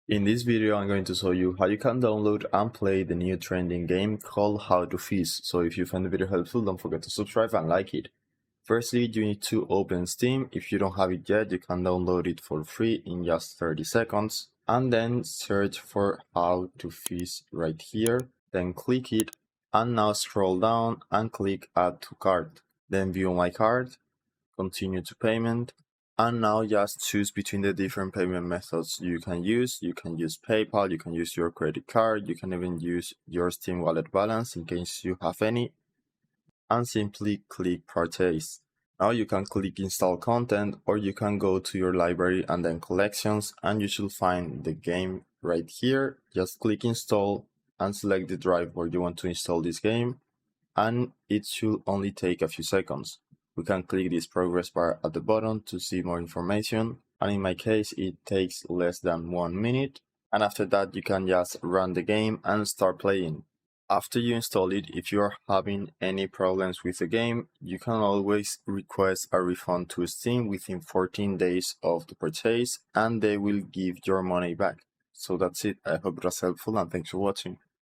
In this video, I'm going to show you how you can download and play the new trending game called How to Feast. So if you find the video helpful, don't forget to subscribe and like it. Firstly, you need to open Steam. If you don't have it yet, you can download it for free in just 30 seconds. And then search for How to Feast right here. Then click it. And now scroll down and click Add to Cart. Then view my card. Continue to payment. And now just choose between the different payment methods you can use. You can use PayPal, you can use your credit card, you can even use your Steam wallet balance in case you have any. And simply click purchase. Now you can click install content, or you can go to your library and then collections, and you should find the game right here. Just click install and select the drive where you want to install this game, and it should only take a few seconds. We can click this progress bar at the bottom to see more information, and in my case it takes less than 1 minute, and after that you can just run the game and start playing. After you install it, if you are having any problems with the game, you can always request a refund to Steam within 14 days of the purchase, and they will give your money back. So that's it. I hope it was helpful, and thanks for watching.